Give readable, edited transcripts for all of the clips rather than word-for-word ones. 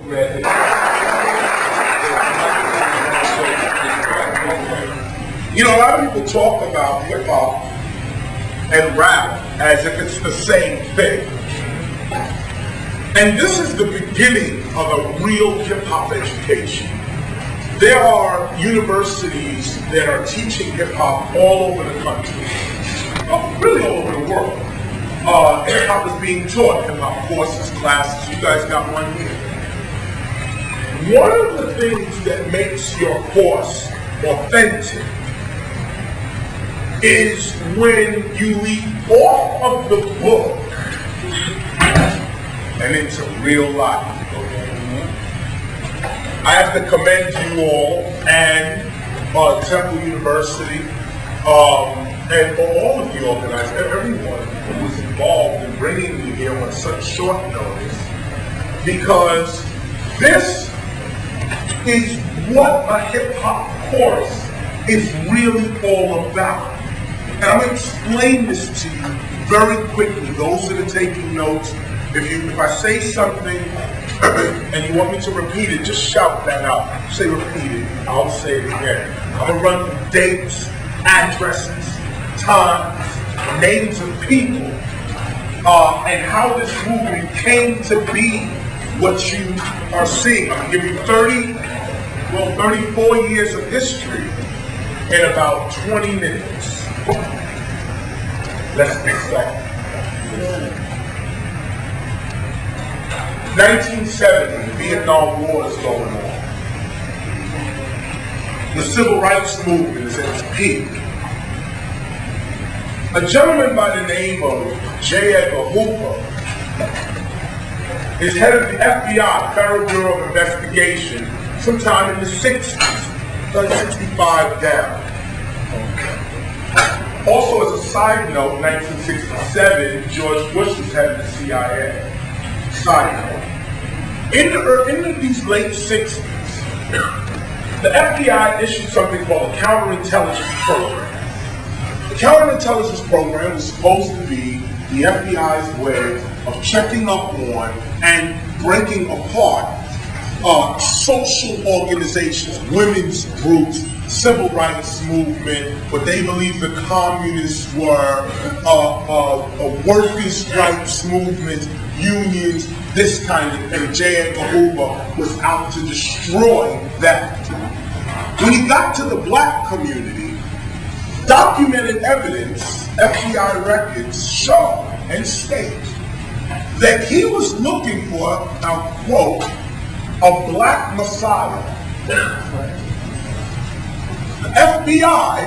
You know, a lot of people talk about hip hop and rap as if it's the same thing. And this is the beginning of a real hip hop education. There are universities that are teaching hip hop all over the country, really all over the world. Hip hop is being taught, hip hop courses, classes. You guys got one here. One of the things that makes your course authentic is when you leap off of the book and into real life. I have to commend you all and Temple University and all of the organizers, everyone who was involved in bringing me here on such short notice, because this is what a hip hop course is really all about. And I'm going to explain this to you very quickly. Those that are taking notes, if I say something and you want me to repeat it, just shout that out. Say repeat it. I'll say it again. I'm going to run through dates, addresses, times, names of people, and how this movement came to be what you are seeing. I'm going to give you 34 years of history in about 20 minutes. Let's get started. 1970, the Vietnam War is going on. The civil rights movement is at its peak. A gentleman by the name of J. Edgar Hoover is head of the FBI, Federal Bureau of Investigation, sometime in the 60s, 65 down. Also, as a side note, 1967, George Bush was head of the CIA. Side note. In these late 60s, the FBI issued something called a counterintelligence program. The counterintelligence program was supposed to be the FBI's way of checking up on and breaking apart social organizations, women's groups, civil rights movement, what they believed the communists were, a workers' rights movement, unions, this kind of thing. J. Edgar Hoover was out to destroy that. When he got to the black community, documented evidence, FBI records show and state that he was looking for, I'll quote, a black messiah. The FBI,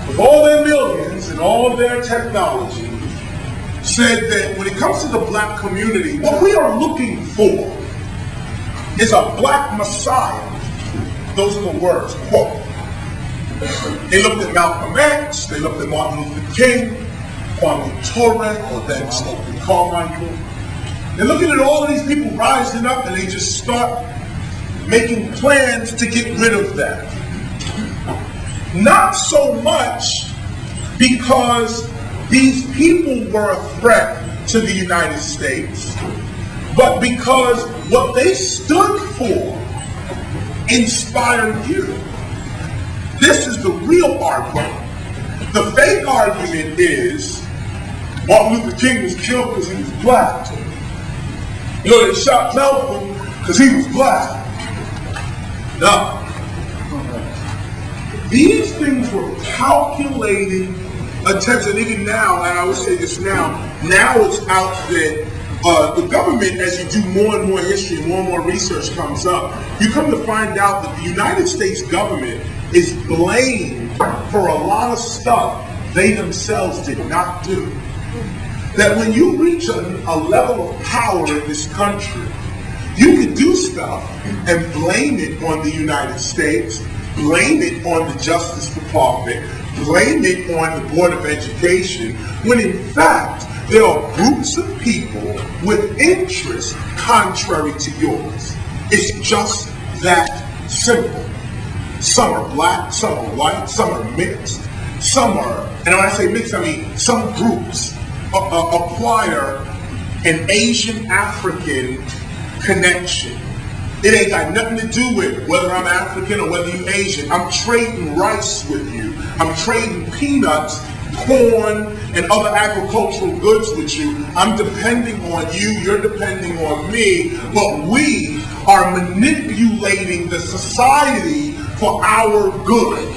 with all their millions and all of their technology, said that when it comes to the black community, what we are looking for is a black messiah. Those are the words, quote. They looked at Malcolm X, they looked at Martin Luther King, Kwame Ture, or then Stokely Carmichael. They're looking at all of these people rising up, and they just start making plans to get rid of that. Not so much because these people were a threat to the United States, but because what they stood for inspired you. This is the real argument. The fake argument is Martin Luther King was killed because he was black. You know, they shot Malcolm because he was black. No. These things were calculating attempts, and even now, and I would say this now it's out that the government, as you do more and more history, more and more research comes up, you come to find out that the United States government is blamed for a lot of stuff they themselves did not do. That when you reach a level of power in this country, you can do stuff and blame it on the United States, blame it on the Justice Department, blame it on the Board of Education, when in fact there are groups of people with interests contrary to yours. It's just that simple. Some are black, some are white, some are mixed, some are, and when I say mixed, I mean some groups acquire an Asian African connection. It ain't got nothing to do with whether I'm African or whether you're Asian. I'm trading rice with you. I'm trading peanuts, corn, and other agricultural goods with you. I'm depending on you, you're depending on me, but we are manipulating the society for our good.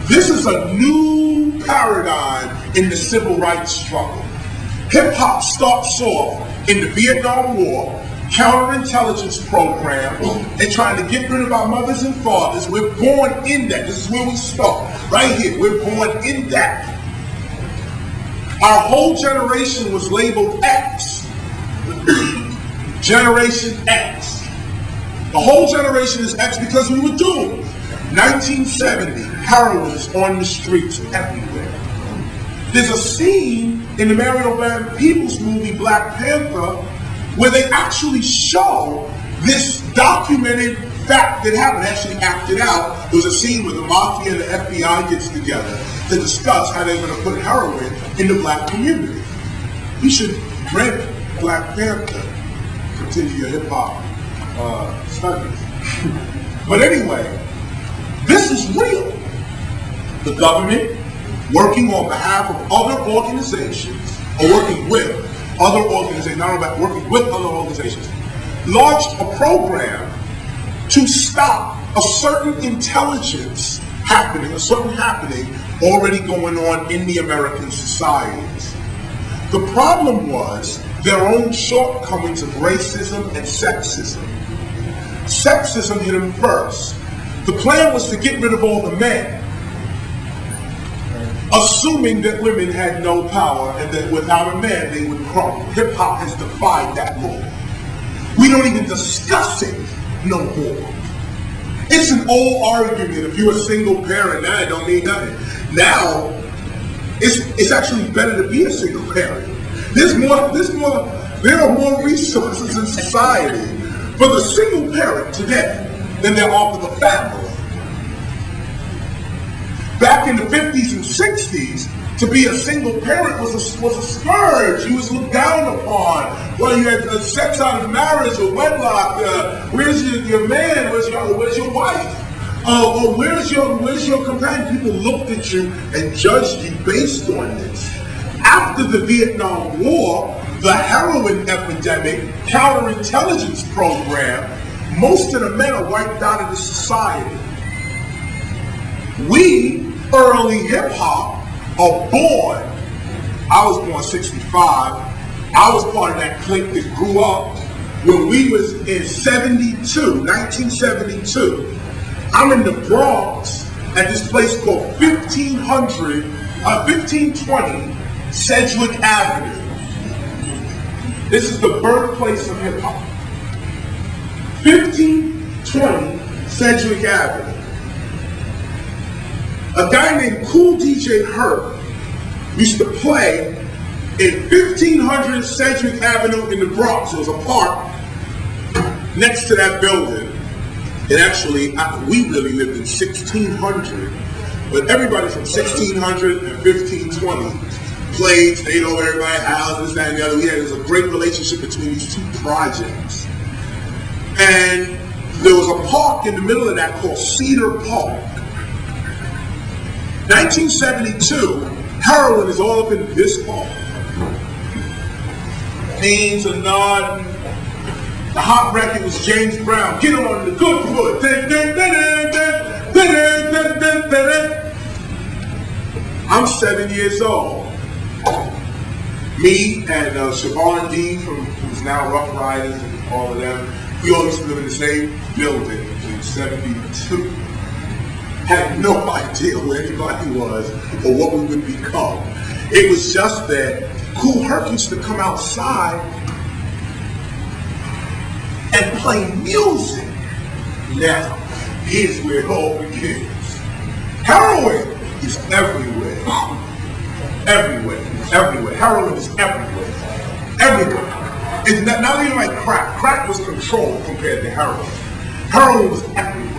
This is a new paradigm in the civil rights struggle. Hip-hop starts off in the Vietnam War, counterintelligence program, and trying to get rid of our mothers and fathers. We're born in that. This is where we start. Right here. We're born in that. Our whole generation was labeled X. Generation X. The whole generation is X because we were doomed. 1970, heroin is on the streets everywhere. There's a scene in the Mario Van Peebles movie Black Panther where they actually show this documented fact that happened, actually acted out. There was a scene where the mafia and the FBI gets together to discuss how they're going to put heroin in the black community. You should rent Black Panther, continue your hip-hop studies. But anyway, this is real. The government, working on behalf of other organizations, or working with other organizations, not only working with other organizations, launched a program to stop a certain intelligence happening, a certain happening already going on in the American societies. The problem was their own shortcomings of racism and sexism. Sexism hit them first. The plan was to get rid of all the men, assuming that women had no power and that without a man they would crumble. Hip-hop has defied that law. We don't even discuss it no more. It's an old argument. If you're a single parent, now it don't mean nothing. Now, it's actually better to be a single parent. There are more resources in society for the single parent today than there are for the family. Back in the 50s and 60s, to be a single parent was a scourge. You was looked down upon. Well, you had sex out of marriage or wedlock. Where's your man? Where's your wife? Or where's your companion? People looked at you and judged you based on this. After the Vietnam War, the heroin epidemic, counterintelligence program, most of the men are wiped out of the society. We, early hip-hop, are born. I was born 65. I was part of that clique that grew up when we was in 1972. I'm in the Bronx at this place called 1520 Sedgwick Avenue. This is the birthplace of hip-hop. 1520 Sedgwick Avenue. A guy named Cool DJ Herb used to play in 1500 Sedgwick Avenue in the Bronx. There was a park next to that building. And actually, we really lived in 1600. But everybody from 1600 and 1520 played, stayed over everybody's house, this, that, and the other. There was a great relationship between these two projects. And there was a park in the middle of that called Cedar Park. 1972, heroin is all up in this park. Fiends are nodding. The hot record was James Brown. Get on the good foot. I'm 7 years old. Me and Siobhan Dean, who's now Rough Riders and all of them, we all used to live in the same building in 72. Had no idea who anybody was or what we would become. It was just that Cool Herc used to come outside and play music. Now, here's where it all begins. Heroin is everywhere. Everywhere. Everywhere. Heroin is everywhere. Everywhere. It's not even like crack. Crack was controlled compared to heroin. Heroin was everywhere.